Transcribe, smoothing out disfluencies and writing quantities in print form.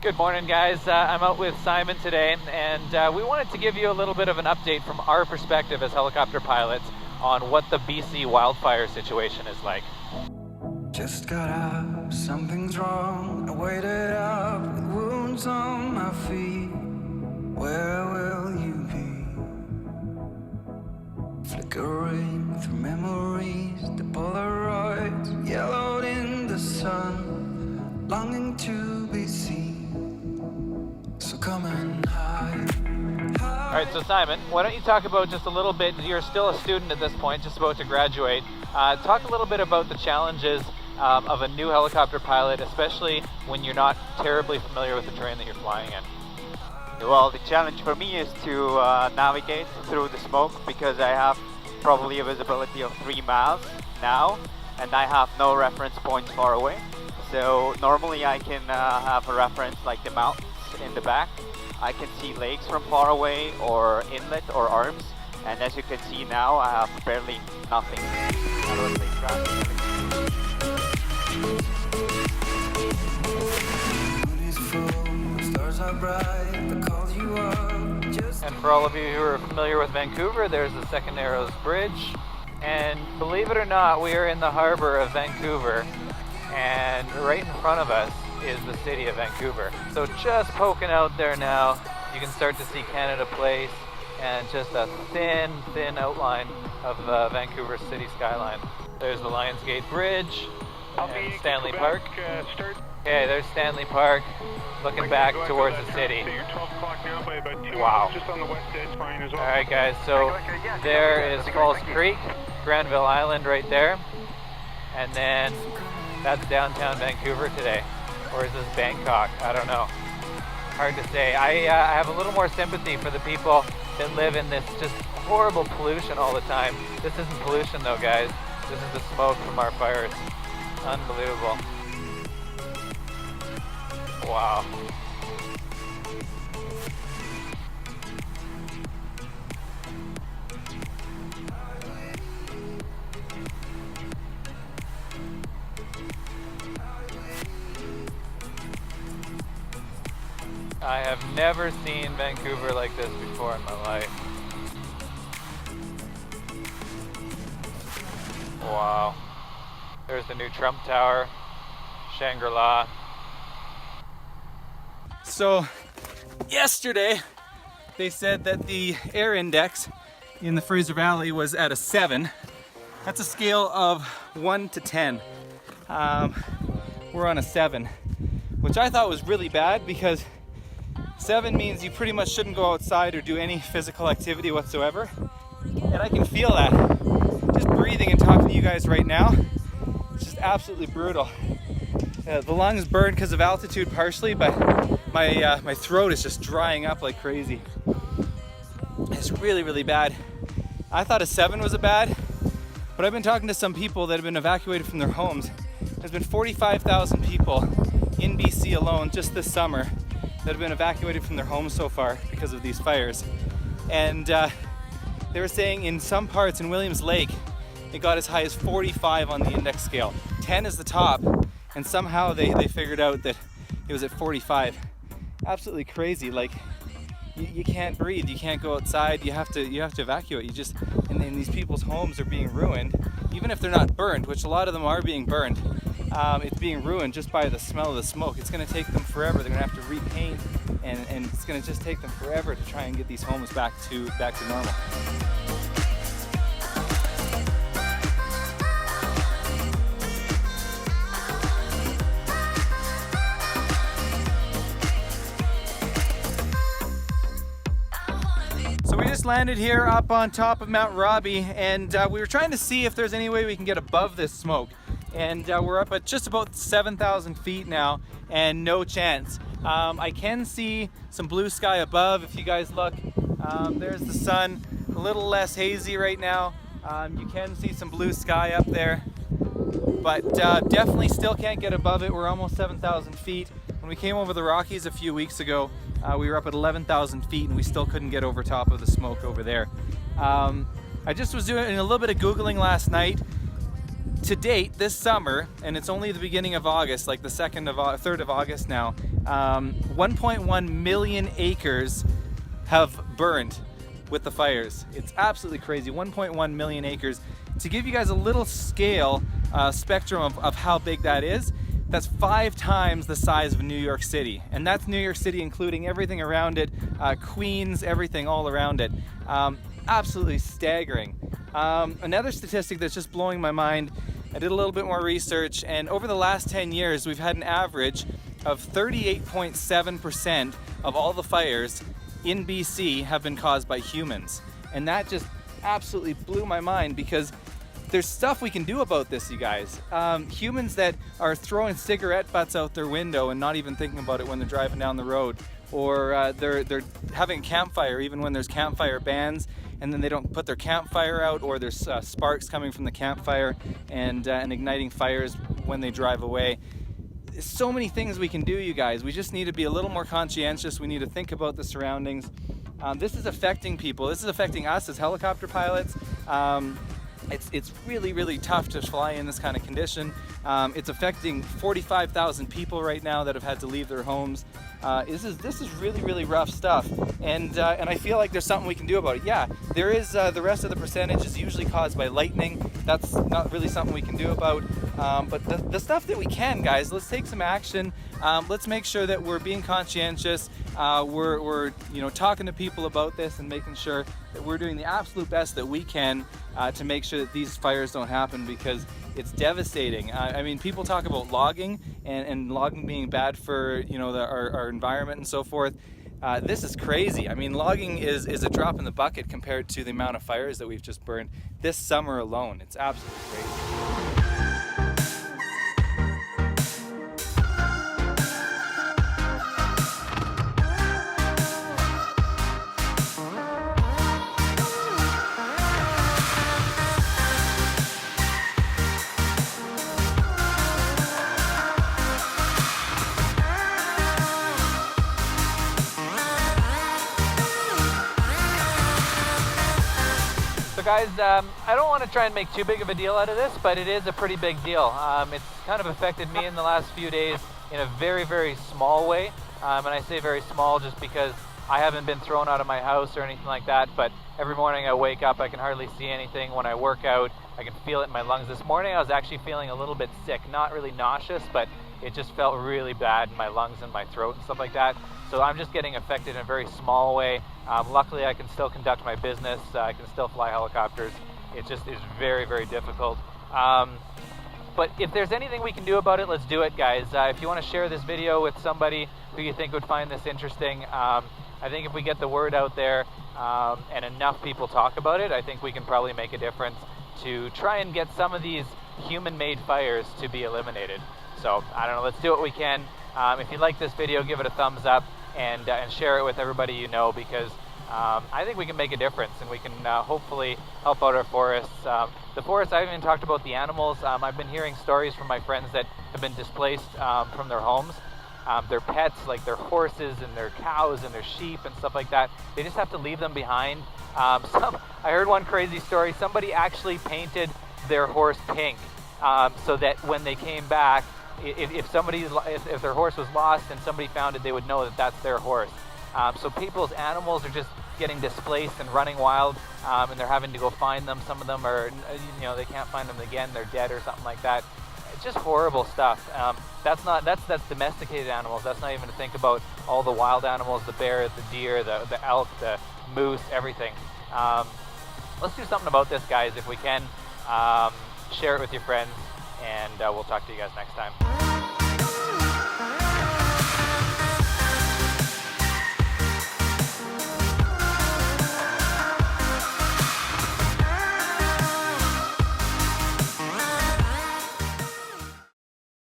Good morning, guys. I'm out with Simon today, and we wanted to give you a little bit of an update from our perspective as helicopter pilots on what the BC wildfire situation is like. Just got up, something's wrong. I waited up with wounds on my feet. Where will you be? Flickering through memories, the Polaroids yellowed in the sun, longing to be seen. So come and hide. All right, so Simon, why don't you talk about just a little bit, you're still a student at this point, just about to graduate. Talk a little bit about the challenges of a new helicopter pilot, especially when you're not terribly familiar with the terrain that you're flying in. Well, the challenge for me is to navigate through the smoke because I have probably a visibility of 3 miles now, and I have no reference points far away. So normally I can have a reference like the mountains in the back. I can see lakes from far away or inlet or arms, and as you can see now I have barely nothing. And for all of you who are familiar with Vancouver, there's the Second Narrows Bridge, and believe it or not, we are in the harbor of Vancouver, and right in front of us is the city of Vancouver. So just poking out there now, you can start to see Canada Place and just a thin outline of Vancouver city skyline. There's the Lionsgate Bridge and Stanley Park. Okay, there's Stanley Park, looking back towards the city. Wow. Alright guys, so there is Falls Creek, Granville Island right there, and then that's downtown Vancouver today. Or is this Bangkok? I don't know. Hard to say. I have a little more sympathy for the people that live in this just horrible pollution all the time. This isn't pollution though, guys. This is the smoke from our fires. Unbelievable. Wow. I have never seen Vancouver like this before in my life. Wow. There's the new Trump Tower, Shangri-La. So yesterday they said that the air index in the Fraser Valley was at a 7. That's a scale of 1 to 10. We're on a 7, which I thought was really bad because 7 means you pretty much shouldn't go outside or do any physical activity whatsoever. And I can feel that. Just breathing and talking to you guys right now, it's just absolutely brutal. The lungs burn because of altitude partially, but my throat is just drying up like crazy. It's really bad. I thought a 7 was a bad, but I've been talking to some people that have been evacuated from their homes. There's been 45,000 people in BC alone just this summer that have been evacuated from their homes so far because of these fires. And they were saying in some parts in Williams Lake, it got as high as 45 on the index scale. 10 is the top, and somehow they figured out that it was at 45. Absolutely crazy. Like you can't breathe, you can't go outside, you have to evacuate. And these people's homes are being ruined, even if they're not burned, which a lot of them are being burned. It's being ruined just by the smell of the smoke. It's going to take them forever. They're going to have to repaint, and it's going to just take them forever to try and get these homes back to normal. So we just landed here up on top of Mount Robbie, and we were trying to see if there's any way we can get above this smoke. And we're up at just about 7,000 feet now, and no chance. I can see some blue sky above if you guys look. There's the sun, a little less hazy right now. You can see some blue sky up there, but definitely still can't get above it. We're almost 7,000 feet. When we came over the Rockies a few weeks ago, we were up at 11,000 feet and we still couldn't get over top of the smoke over there. I just was doing a little bit of Googling last night. to date, this summer, and it's only the beginning of August, like the 3rd of August now, 1.1 million acres have burned with the fires. It's absolutely crazy, 1.1 million acres. To give you guys a little scale, spectrum of how big that is, that's 5 times the size of New York City. And that's New York City including everything around it, Queens, everything all around it. Absolutely staggering. Another statistic that's just blowing my mind, I did a little bit more research, and over the last 10 years we've had an average of 38.7% of all the fires in BC have been caused by humans. And that just absolutely blew my mind, because there's stuff we can do about this, you guys. Humans that are throwing cigarette butts out their window and not even thinking about it when they're driving down the road, or they're having a campfire even when there's campfire bans, and then they don't put their campfire out, or there's sparks coming from the campfire and igniting fires when they drive away. There's so many things we can do, you guys. We just need to be a little more conscientious. We need to think about the surroundings. This is affecting people. This is affecting us as helicopter pilots. It's really, really tough to fly in this kind of condition. It's affecting 45,000 people right now that have had to leave their homes. This is really, really rough stuff, and I feel like there's something we can do about it. Yeah, there is. The rest of the percentage is usually caused by lightning. That's not really something we can do about. But the stuff that we can, guys, let's take some action. Let's make sure that we're being conscientious. We're talking to people about this and making sure that we're doing the absolute best that we can to make sure that these fires don't happen, because it's devastating. I mean, people talk about logging and logging being bad for our environment and so forth. This is crazy. I mean, logging is a drop in the bucket compared to the amount of fires that we've just burned this summer alone. It's absolutely crazy. So guys, I don't want to try and make too big of a deal out of this, but it is a pretty big deal. It's kind of affected me in the last few days in a very, very small way. And I say very small just because I haven't been thrown out of my house or anything like that, but every morning I wake up, I can hardly see anything. When I work out, I can feel it in my lungs. This morning I was actually feeling a little bit sick, not really nauseous, but it just felt really bad in my lungs and my throat and stuff like that. So I'm just getting affected in a very small way. Luckily I can still conduct my business, I can still fly helicopters. It just is very, very difficult. But if there's anything we can do about it, let's do it, guys. If you want to share this video with somebody who you think would find this interesting, I think if we get the word out there and enough people talk about it, I think we can probably make a difference to try and get some of these human-made fires to be eliminated. So I don't know, let's do what we can. If you like this video, give it a thumbs up and share it with everybody you know, because I think we can make a difference and we can hopefully help out our forests. The forests, I haven't even talked about the animals. I've been hearing stories from my friends that have been displaced from their homes. Their pets, like their horses and their cows and their sheep and stuff like that, they just have to leave them behind. I heard one crazy story. Somebody actually painted their horse pink so that when they came back, if their horse was lost and somebody found it, they would know that that's their horse. So people's animals are just getting displaced and running wild, and they're having to go find them. Some of them are, they can't find them again. They're dead or something like that. It's just horrible stuff. That's domesticated animals. That's not even to think about all the wild animals: the bear, the deer, the elk, the moose, everything. Let's do something about this, guys, if we can. Share it with your friends, and we'll talk to you guys next time.